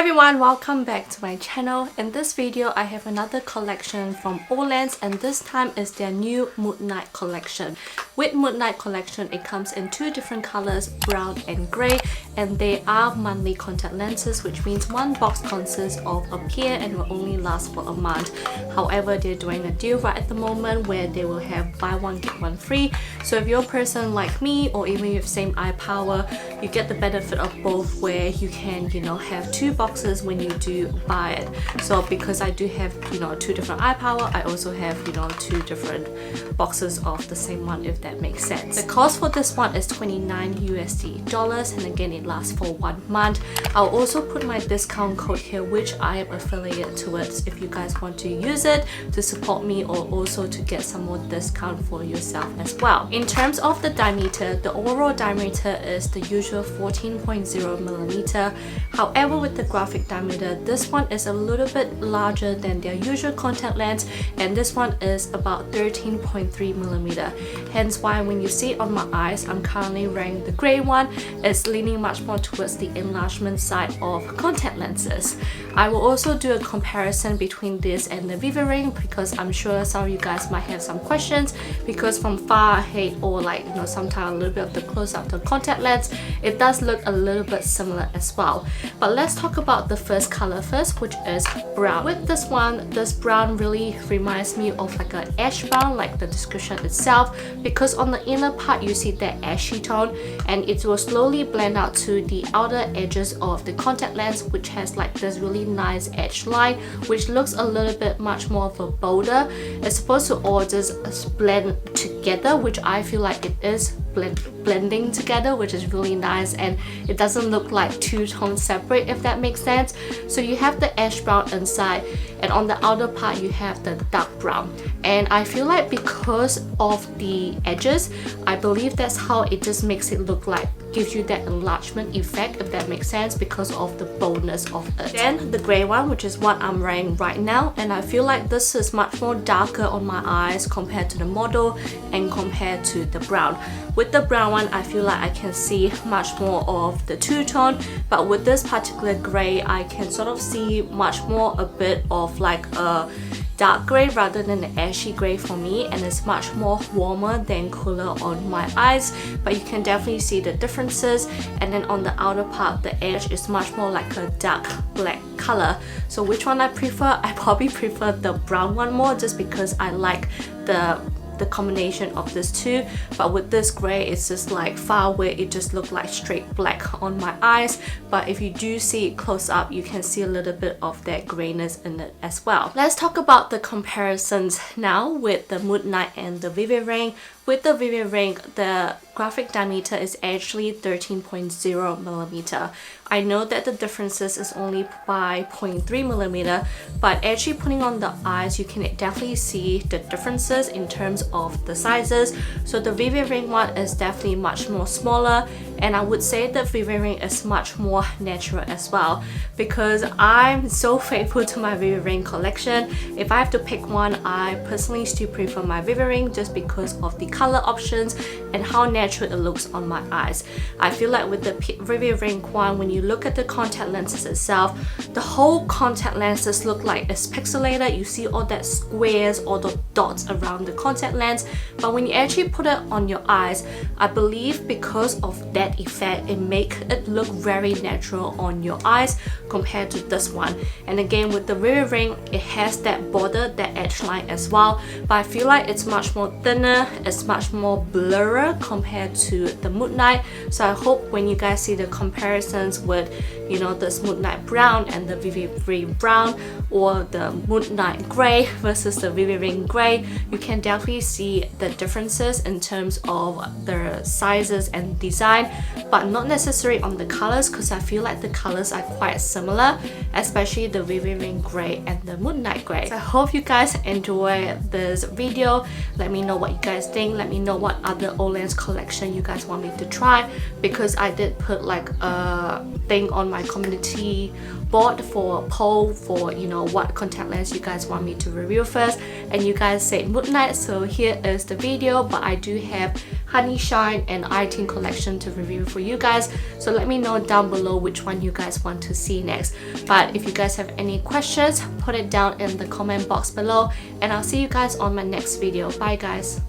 everyone, welcome back to my channel. In this video, I have another collection from Olens, and this time is their new Moodnight collection. With Moodnight collection, it comes in two different colors, brown and grey, and they are monthly contact lenses, which means one box consists of a pair and will only last for a month. However, they're doing a deal right at the moment where they will have buy one get one free. So if you're a person like me, or even with same eye power, you get the benefit of both, where you can, have two boxes when you do buy it. So because I do have, two different eye power, I also have, two different boxes of the same one, if that makes sense. The cost for this one is $29 and again it lasts for 1 month. I'll also put my discount code here, which I am affiliated towards, if you guys want to use it to support me or also to get some more discount for yourself as well. In terms of the diameter, the overall diameter is the usual 14.0mm. However, with the graphic diameter, this one is a little bit larger than their usual contact lens, and this one is about 13.3mm. Hence why when you see it on my eyes, I'm currently wearing the grey one. It's leaning much more towards the enlargement side of contact lenses. I will also do a comparison between this and the Vivi ring, because I'm sure some of you guys might have some questions, because from far ahead or sometimes a little bit of the close-up to contact lens, it does look a little bit similar as well. But let's talk about the first color first, which is brown. With this one, this brown really reminds me of like an ash brown, like the description itself, because on the inner part you see that ashy tone, and it will slowly blend out to the outer edges of the contact lens, which has like this really nice edge line, which looks a little bit much more of a bolder. It's supposed to all just blend together, which I feel like it is blending together, which is really nice, and it doesn't look like two tones separate, if that makes sense. So you have the ash brown inside, and on the outer part you have the dark brown, and I feel like because of the edges, I believe that's how it just makes it look like, gives you that enlargement effect, if that makes sense, because of the boldness of it. Then the grey one, which is what I'm wearing right now, and I feel like this is much more darker on my eyes compared to the model and compared to the brown. With the brown one, I feel like I can see much more of the two-tone, but with this particular grey, I can sort of see much more a bit of like a dark grey rather than the ashy grey for me, and it's much more warmer than cooler on my eyes, but you can definitely see the differences. And then on the outer part, the edge is much more like a dark black color. So which one I prefer? I probably prefer the brown one more, just because I like the combination of these two. But with this grey, it's just like far away, it just looked like straight black on my eyes, but if you do see it close up, you can see a little bit of that greyness in it as well. Let's talk about the comparisons now with the Moodnight and the Vivi ring. With the Vivi ring, the graphic diameter is actually 13.0mm. I know that the differences is only by 0.3mm, but actually putting on the eyes, you can definitely see the differences in terms of the sizes. So the Vivi ring one is definitely much more smaller, and I would say the Vivi ring is much more natural as well, because I'm so faithful to my Vivi ring collection. If I have to pick one, I personally still prefer my Vivi ring, just because of the color options and how natural it looks on my eyes. I feel like with the Vivi ring one, when you look at the contact lenses itself, the whole contact lenses look like it's pixelated. You see all that squares, all the dots around the contact lens, but when you actually put it on your eyes, I believe because of that effect, it makes it look very natural on your eyes compared to this one. And again, with the Vivi ring, it has that border, that edge line as well, but I feel like it's much more thinner, it's much more blurry compared to the Moodnight. So I hope when you guys see the comparisons with this Moodnight brown and the Vivi ring brown, or the Moodnight grey versus the Vivi ring grey, you can definitely see the differences in terms of the sizes and design, but not necessarily on the colors, because I feel like the colors are quite similar, especially the Vivi ring grey and the Moodnight grey. So I hope you guys enjoy this video. Let me know what you guys think. Let me know what other Olens collection you guys want me to try, because I did put like a thing on my community board for a poll for what contact lens you guys want me to review first, and you guys said Moodnight, so here is the video. But I do have honey shine and eye tint collection to review for you guys. So let me know down below which one you guys want to see next. But if you guys have any questions, put it down in the comment box below, and I'll see you guys on my next video. Bye guys.